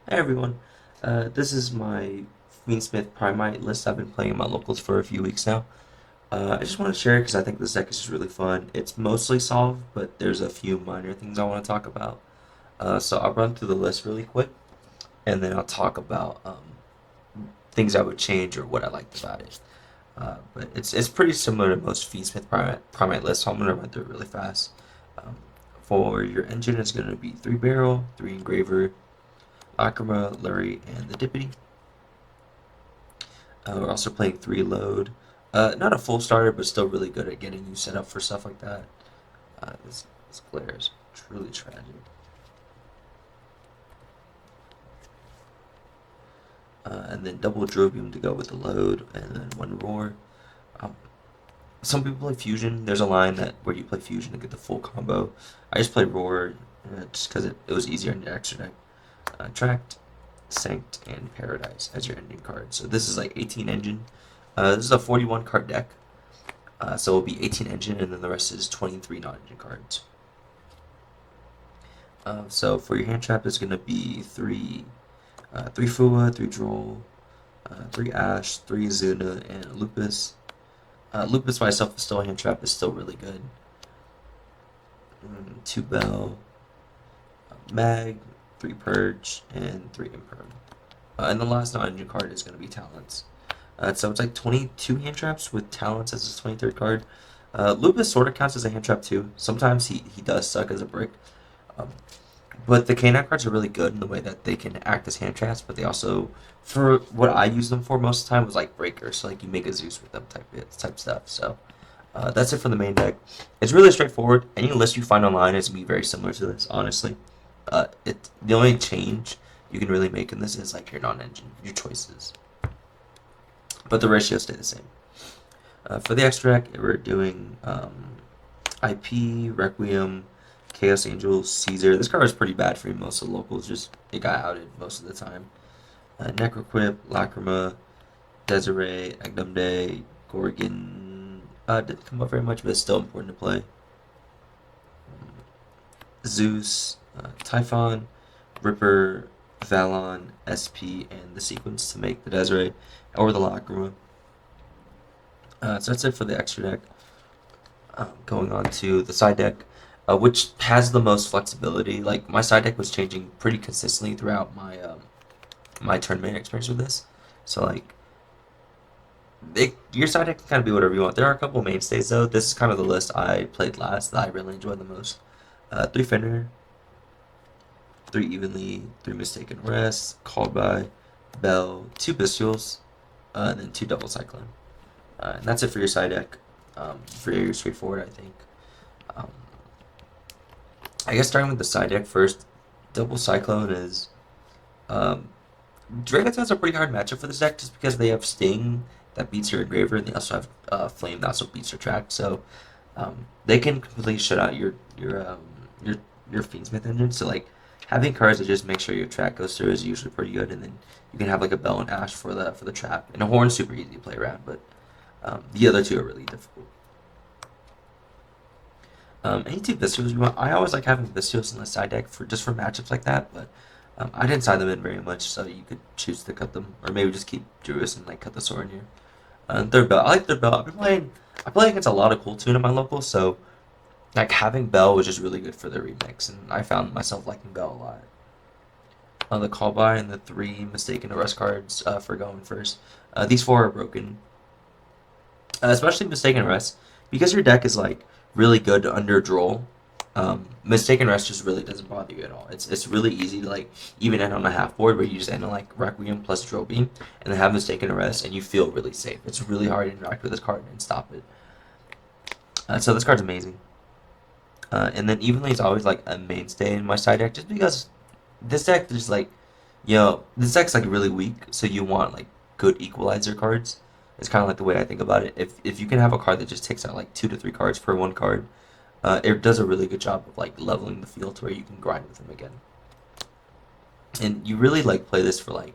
Hey everyone, this is my Fiendsmith Primite list. I've been playing in my locals for a few weeks now. I just want to share it because I think this deck is just really fun. It's mostly solved, but there's a few minor things I want to talk about. So I'll run through the list really quick, and then I'll talk about things I would change or what I liked about it. But it's pretty similar to most Fiendsmith Primite lists, so I'm gonna run through it really fast. Um, for your engine, it's gonna be 3 barrel, 3 engraver, Akama, Lurie, and the Dippity. We're also playing 3 load. Not a full starter, but still really good at getting you set up for stuff like that. This glare is truly tragic. And then double Drobium to go with the load, and then 1 roar. Um, some people play fusion. There's a line that where you play fusion to get the full combo. I just play roar just because it was easier in the extra deck. Tracked, Sanct, and Paradise as your ending card. So this is like 18 engine. This is a 41 card deck. So it'll be 18 engine, and then the rest is 23 non-engine cards. So for your hand trap, it's gonna be three Fua, 3 Droll, 3 Ash, 3 Zuna, and Lupus. Lupus by itself is still a hand trap, is still really good. 2 Bell, Mag, 3 Purge, and 3 Imperm. And the last non-engine card is gonna be Talents. So it's like 22 hand traps with Talents as his 23rd card. Lupus sort of counts as a hand trap too. Sometimes he does suck as a brick. Um, but the K9 cards are really good in the way that they can act as hand traps, but they also, for what I use them for most of the time, was like breakers. So like you make a Zeus with them type stuff. So that's it for the main deck. It's really straightforward. Any list you find online is gonna be very similar to this, honestly. The only change you can really make in this is like your non-engine, your choices, but the ratios stay the same. For the extra deck, we're doing IP, Requiem, Chaos Angel, Caesar. This card is pretty bad for most of the locals, just it got outed most of the time. Necroquip, Lacrima, Desiree, Agnumde, Gorgon. Didn't come up very much, but it's still important to play. Zeus, Typhon, Ripper, Valon, SP, and the sequence to make the Desiree or the Lacrima. So that's it for the extra deck. Going on to the side deck, which has the most flexibility. Like my side deck was changing pretty consistently throughout my tournament experience with this. So like your side deck can kind of be whatever you want. There are a couple mainstays though. This is kind of the list I played last that I really enjoyed the most. 3 Fender, 3 Evenly, 3 Mistaken Rest, Called by, Bell, 2 Bestials, and then 2 Double Cyclone. And that's it for your side deck. Very straightforward, I think. Um, I guess starting with the side deck first, Double Cyclone is. Um, Dragons a pretty hard matchup for this deck just because they have Sting that beats your Engraver, and they also have Flame that also beats your Track. So they can completely shut out your your Fiendsmith engine. So like having cards that just make sure your Track goes through is usually pretty good, and then you can have like a Bell and Ash for the trap, and a Horn's super easy to play around, but the other two are really difficult. Any 2 Bestials you want. I always like having Bestials in the side deck for just for matchups like that, but I didn't side them in very much, so you could choose to cut them, or maybe just keep Druis and like cut the sword here. Third Bell, I like Third Bell. I play against a lot of cool tune in my local, so like having Bell was just really good for the remix, and I found myself liking Bell a lot. The call by and the 3 Mistaken Arrest cards for going first. These 4 are broken, especially Mistaken Arrest, because your deck is like really good under Droll. Mistaken Rest just really doesn't bother you at all. It's really easy to like even end on a half board where you just end on like Requiem plus Droll Beam and then have Mistaken Arrest and you feel really safe. It's really hard to interact with this card and stop it. So this card's amazing. And then Evenly is always like a mainstay in my side deck just because this deck is like, this deck's like really weak, so you want like good equalizer cards. It's kind of like the way I think about it. If you can have a card that just takes out like 2 to 3 cards per 1 card, it does a really good job of like leveling the field to where you can grind with them again. And you really like play this for like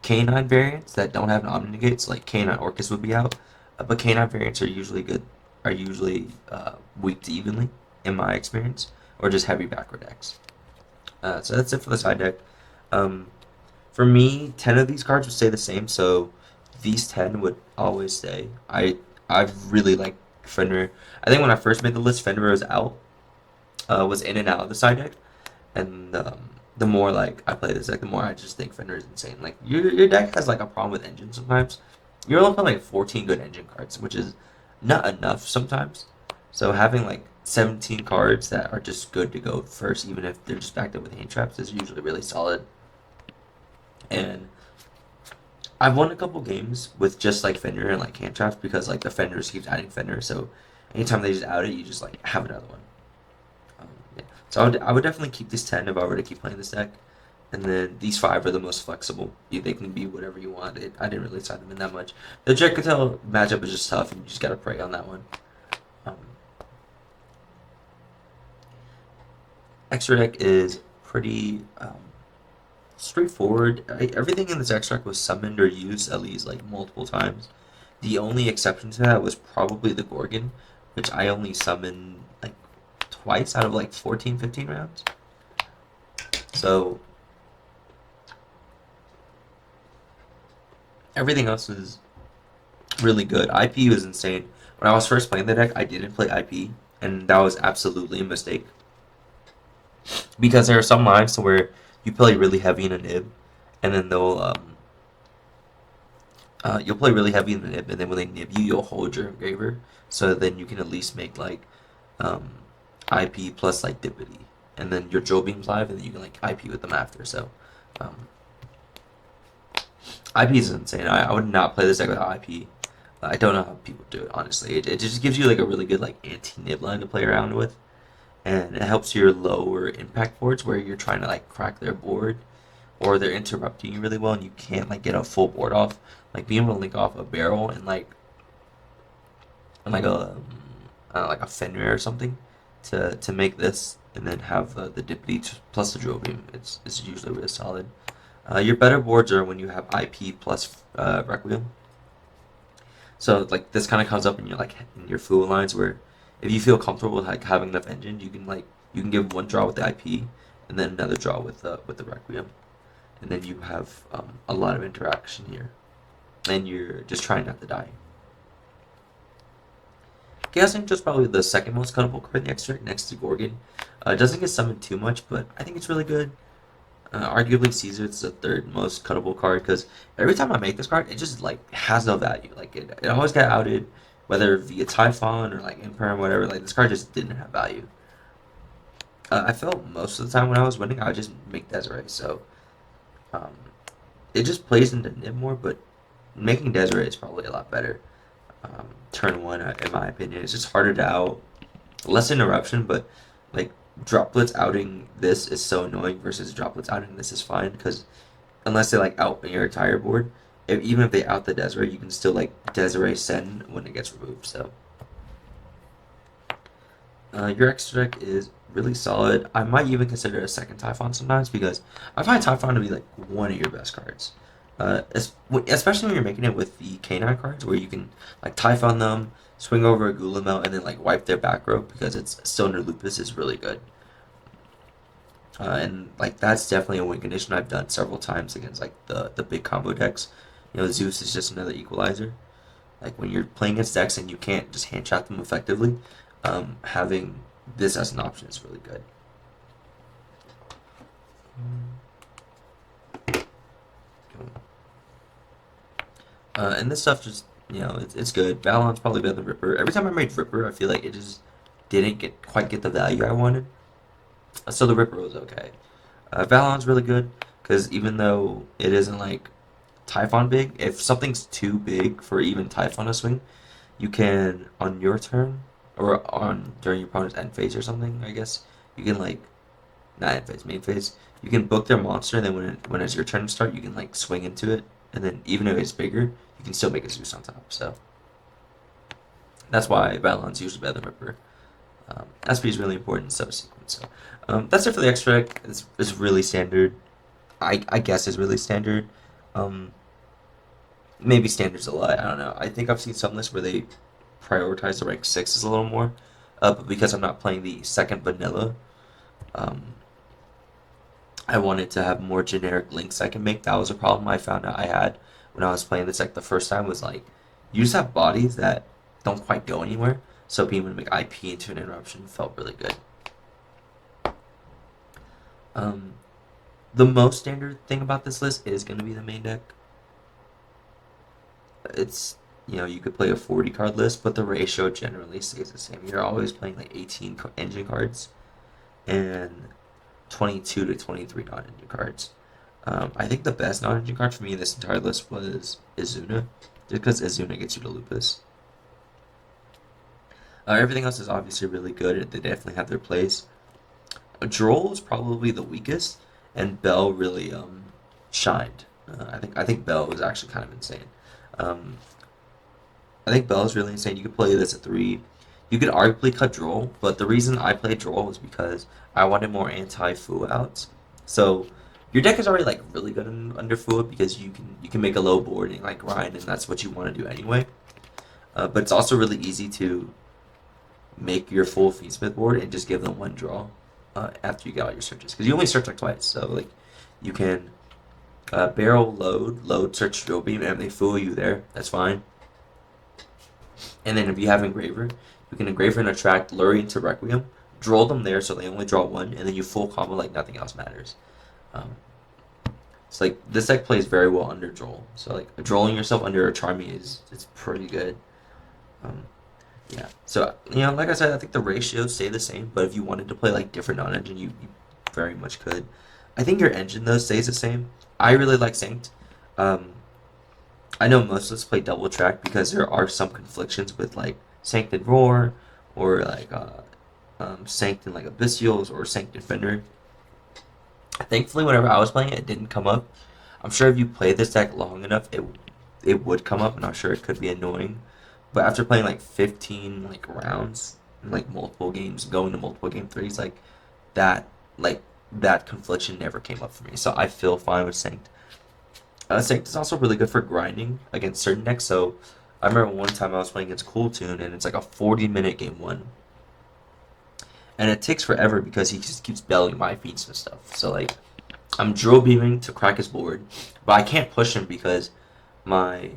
K9 variants that don't have an Omni negates, like K9 Orcus would be out, but K9 variants are usually good, are usually weak to Evenly, in my experience, or just heavy backward decks. So that's it for the side deck. Um, For me, 10 of these cards would stay the same, so these 10 would always stay. I really like Fenrir. I think when I first made the list, Fenrir was in and out of the side deck, and the more like I play this deck, the more I just think Fenrir is insane. Like your deck has like a problem with engine sometimes. You're only playing like 14 good engine cards, which is not enough sometimes. So having like 17 cards that are just good to go first, even if they're just backed up with hand traps, is usually really solid. And I've won a couple games with just like Fenrir and like hand traps because like the Fenrir keeps adding Fenrir. So anytime they just out it, you just like have another one. Yeah. So I would definitely keep these 10 if I were to keep playing this deck. And then these 5 are the most flexible. They can be whatever you want. I didn't really side them in that much. The Jekyll matchup is just tough, and you just gotta pray on that one. Um, Extra deck is pretty straightforward. Everything in this extract was summoned or used at least like multiple times. The only exception to that was probably the Gorgon, which I only summoned like twice out of like 14, 15 rounds. So everything else is really good. IP was insane. When I was first playing the deck, I didn't play IP, and that was absolutely a mistake. Because there are some lines to where you play really heavy in a nib, and then you'll play really heavy in the nib, and then when they nib you, you'll hold your engraver, so then you can at least make like um, IP plus like Dippity, and then your Joe Beam's live, and then you can like IP with them after. So um, IP is insane. I would not play this deck without IP. I don't know how people do it, honestly. It just gives you like a really good like anti-nib line to play around with, and it helps your lower impact boards where you're trying to like crack their board or they're interrupting you really well and you can't like get a full board off. Like being able to link off a barrel and like like a Fenrir or something to make this and then have the Dippity plus the drill beam. It's usually really solid. Your better boards are when you have IP plus Requiem. So like this kind of comes up in your like in your fool lines where if you feel comfortable with like having enough engine, you can give one draw with the IP and then another draw with the Requiem, and then you have a lot of interaction here, and you're just trying not to die. Chaos Angel is probably the second most cuttable card in the extract next to Gorgon. It doesn't get summoned too much, but I think it's really good. Arguably Caesar, it's the third most cuttable card because every time I make this card, it just like has no value. Like it always got outed, whether via Typhon or like Imperm, whatever. Like this card just didn't have value. I felt most of the time when I was winning, I would just make Desiree. So um, it just plays into Nib more, but making Desiree is probably a lot better. Turn one, in my opinion, it's just harder to out, less interruption, but like droplets outing this is so annoying versus droplets outing this is fine because unless they like out your entire board, even if they out the Desiree, you can still like Desiree send when it gets removed. So your extra deck is really solid. I might even consider a second Typhon sometimes because I find Typhon to be like one of your best cards. Especially when you're making it with the K9 cards where you can like Typhon them, swing over a Gulamel, and then like wipe their back row because it's Cylinder Lupus is really good. And like that's definitely a win condition I've done several times against like the big combo decks. You know, Zeus is just another equalizer. Like when you're playing against decks and you can't just hand trap them effectively, having this as an option is really good. And this stuff just it's good. Balon's probably better than Ripper. Every time I made Ripper, I feel like it just didn't quite get the value I wanted. So the Ripper was okay. Valon's really good because even though it isn't like Typhon big, if something's too big for even Typhon to swing, you can on your turn or on during your opponent's end phase or something. I guess you can like not end phase, main phase. You can book their monster, and then when it's your turn to start, you can like swing into it, and then even if it's bigger, you can still make a Zeus on top. So that's why Valon's usually better than Ripper. SP is really important in subsequence. So that's it for the extract. It's really standard. I guess is really standard. Um, Maybe standard's a lot. I don't know. I think I've seen some lists where they prioritize the rank sixes a little more. But because I'm not playing the second vanilla, um, I wanted to have more generic links I can make. That was a problem I found out I had when I was playing this deck the first time. Was like, you just have bodies that don't quite go anywhere. So being able to make IP into an interruption felt really good. Um, the most standard thing about this list is going to be the main deck. It's, you could play a 40 card list, but the ratio generally stays the same. You're always playing like 18 engine cards and 22 to 23 non-engine cards. I think the best non-engine card for me in this entire list was Izuna, just because Izuna gets you to Lupus. Everything else is obviously really good. They definitely have their place. Droll is probably the weakest, and Bell really shined. I think Bell was actually kind of insane. Um, I think Bell is really insane. You could play this at 3. You could arguably cut Droll, but the reason I played Droll was because I wanted more anti-Fu outs. So your deck is already like really good under Fu because you can make a low board and like grind, and that's what you want to do anyway. But it's also really easy to make your full Fiendsmith board and just give them one draw after you get all your searches, because you only search like twice. So like you can barrel load search drill beam, and if they fool you there, that's fine. And then if you have engraver, you can engraver and attract Lurie into Requiem, draw them there so they only draw one, and then you full combo like nothing else matters. Um, it's like this deck plays very well under Droll. So like drolling yourself under a Charmy it's pretty good. Um, yeah. So like I said, I think the ratios stay the same, but if you wanted to play like different non-engine, you very much could. I think your engine though stays the same. I really like Synced. Um, I know most of us play double track because there are some conflictions with like Synced and Roar, or like Synced and like Abyssials, or Synced and Fender. Thankfully, whenever I was playing it, it didn't come up. I'm sure if you play this deck long enough, it would come up, and I'm sure it could be annoying. But after playing like 15 like rounds, and, like multiple games, going to multiple game threes, that like that confliction never came up for me. So I feel fine with Synced. Synced is also really good for grinding against certain decks. So I remember one time I was playing against Cool Tune, and it's like a 40-minute game one, and it takes forever because he just keeps belling my feats and stuff. So like I'm drill beaming to crack his board, but I can't push him because my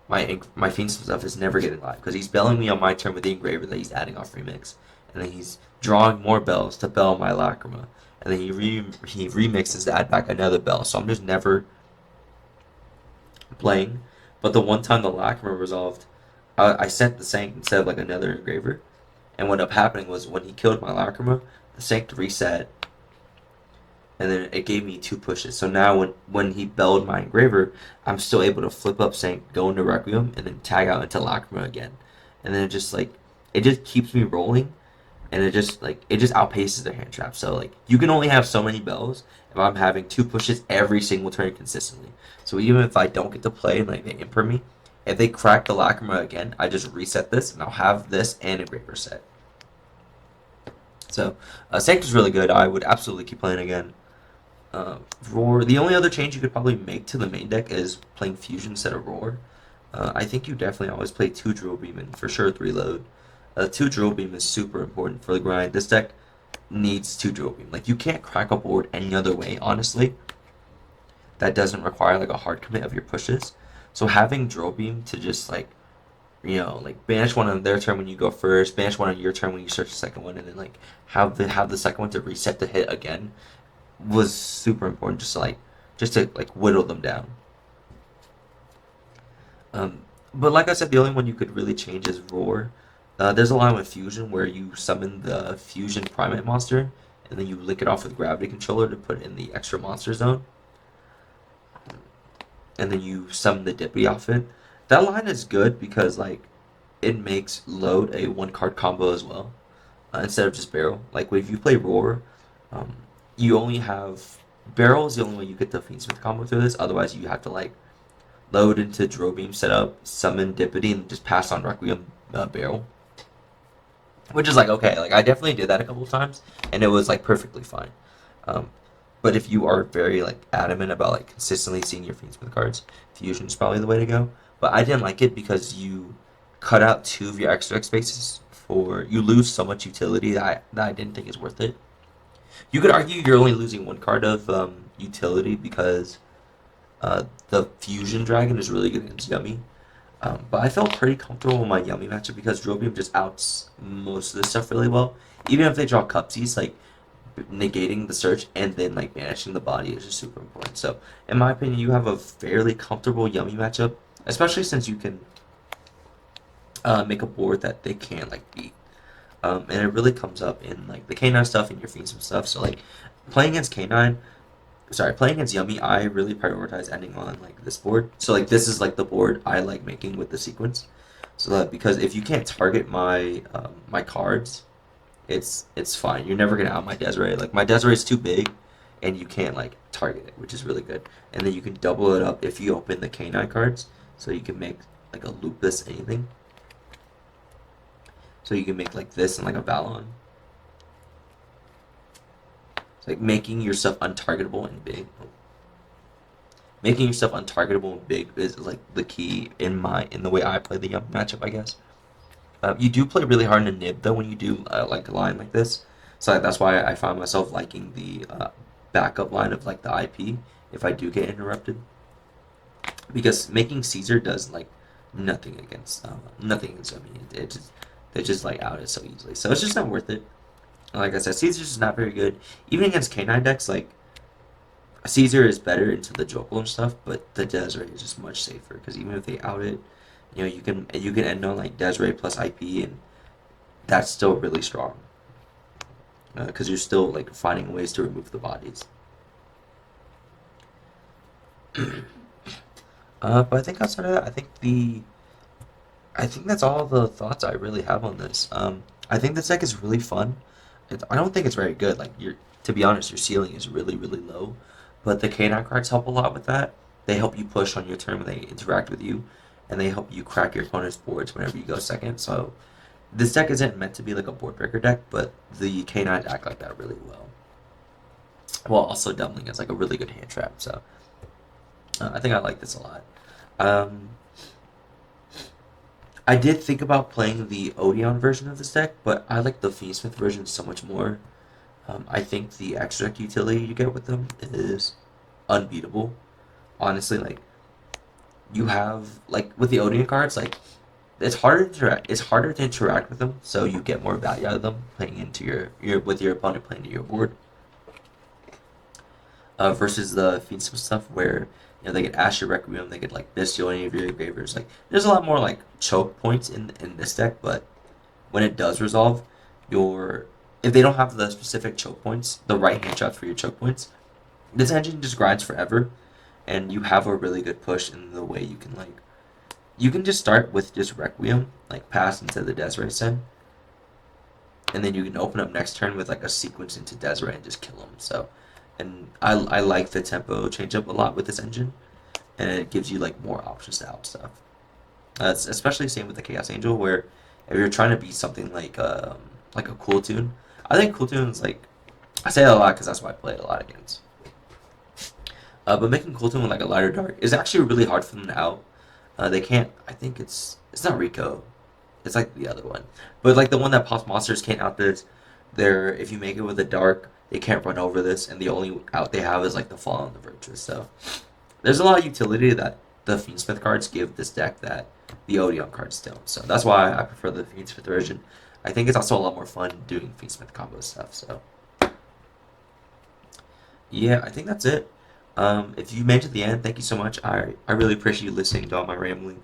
my fiends and stuff is never getting live because he's belling me on my turn with the engraver that he's adding off remix, and then he's drawing more bells to bell my lacrima, and then he remixes to add back another bell. So I'm just never playing. But the one time the lacrima resolved, I sent the Sanct instead of like another engraver, and what ended up happening was when he killed my lacrima, the Sanct reset, and then it gave me 2 pushes. So now when he belled my engraver, I'm still able to flip up Sanct, go into Requiem, and then tag out into Lacrima again. And then it just keeps me rolling, and it just outpaces their hand trap. So like you can only have so many bells if I'm having 2 pushes every single turn consistently. So even if I don't get to play and like they imper me, if they crack the Lacrima again, I just reset this and I'll have this and engraver set. So Sanct is really good. I would absolutely keep playing again. Roar. The only other change you could probably make to the main deck is playing Fusion instead of Roar. I think you definitely always play 2 Drill Beam and for sure 3 Load. 2 Drill Beam is super important for the grind. This deck needs 2 Drill Beam. Like you can't crack a board any other way, honestly. That doesn't require like a hard commit of your pushes. So having Drill Beam to just like banish one on their turn when you go first, banish one on your turn when you search the second one, and then like have the second one to reset the hit again was super important, just to whittle them down. But like I said, the only one you could really change is Roar. There's a line with Fusion where you summon the Fusion Primate monster, and then you link it off with Gravity Controller to put in the extra monster zone, and then you summon the Dippy off it. That line is good because like it makes load a 1 card combo as well, instead of just barrel. Like if you play Roar, um, you only have barrel is the only way you get the Fiendsmith combo through this. Otherwise, you have to like load into Drill Beam setup, summon Dippity, and just pass on Requiem barrel. Which is like okay, like I definitely did that a couple of times, and it was like perfectly fine. Um, but if you are very like adamant about like consistently seeing your Fiendsmith cards, Fusion is probably the way to go. But I didn't like it because you cut out 2 of your extra spaces for you lose so much utility that I didn't think is worth it. You could argue you're only losing 1 card of utility because the Fusion Dragon is really good against Yummy. But I felt pretty comfortable with my Yummy matchup because Drobium just outs most of this stuff really well. Even if they draw Cupsies, like negating the search and then like banishing the body is just super important. So in my opinion, you have a fairly comfortable Yummy matchup, especially since you can make a board that they can't like beat. And it really comes up in like the K9 stuff and your Fiendsmith stuff. So like playing against K9, sorry, playing against Yummy, I really prioritize ending on like this board. So like this is like the board I like making with the sequence. So that because if you can't target my cards, it's fine. You're never gonna out my Desiree. Like my Desiree is too big, and you can't like target it, which is really good. And then you can double it up if you open the K9 cards, so you can make like a Lupus anything. So you can make like this and like a Valon. It's like making yourself untargetable and big. Making yourself untargetable and big is like the key in the way I play the Young matchup, I guess. You do play really hard in a nib though when you do like a line like this. So that's why I find myself liking the backup line of like the IP if I do get interrupted. Because making Caesar does like nothing against me. They just like out it so easily. So it's just not worth it. Like I said, Caesar's just not very good. Even against K9 decks, like Caesar is better into the Jokel and stuff, but the Desiree is just much safer because even if they out it, you can end on like Desiree plus IP, and that's still really strong because you're still like finding ways to remove the bodies. But I think outside of that, I think that's all the thoughts I really have on this. I think this deck is really fun. I don't think it's very good. Like to be honest, your ceiling is really really low, but the K9 cards help a lot with that. They help you push on your turn when they interact with you, and they help you crack your opponent's boards whenever you go second. So this deck isn't meant to be like a board breaker deck, but the K9 act like that really well. While also doubling as like a really good hand trap. So I think I like this a lot. Um, I did think about playing the Odeon version of this deck, but I like the Fiendsmith version so much more. I think the extract utility you get with them is unbeatable. Honestly, like you have like with the Odeon cards, like it's harder to interact with them, so you get more value out of them playing into your with your opponent playing to your board. Versus the Fiendsmith stuff where they get Asher Requiem, they get like Bestial any of your engravers. Like there's a lot more like choke points in this deck, but when it does resolve, your if they don't have the specific choke points, the right hand traps for your choke points, this engine just grinds forever, and you have a really good push in the way you can just start with just Requiem, like pass into the Desiree Sen, and then you can open up next turn with like a sequence into Desiree and just kill them. So, and I like the tempo change up a lot with this engine, and it gives you like more options to out stuff. It's especially same with the Chaos Angel, where if you're trying to beat something like a Cool Tune, I think Cool Tune's like I say that a lot because that's why I play it a lot against. But making Cool Tune with like a lighter dark is actually really hard for them to out. They can't. I think it's not Rico. It's like the other one, but like the one that pops monsters can't out this. They're if you make it with a dark, they can't run over this, and the only out they have is like the Fall and the Virtuous. So there's a lot of utility that the Fiendsmith cards give this deck that the Odeon cards don't. So that's why I prefer the Fiendsmith version. I think it's also a lot more fun doing Fiendsmith combo stuff. So yeah, I think that's it. If you made it to the end, thank you so much. I really appreciate you listening to all my rambling.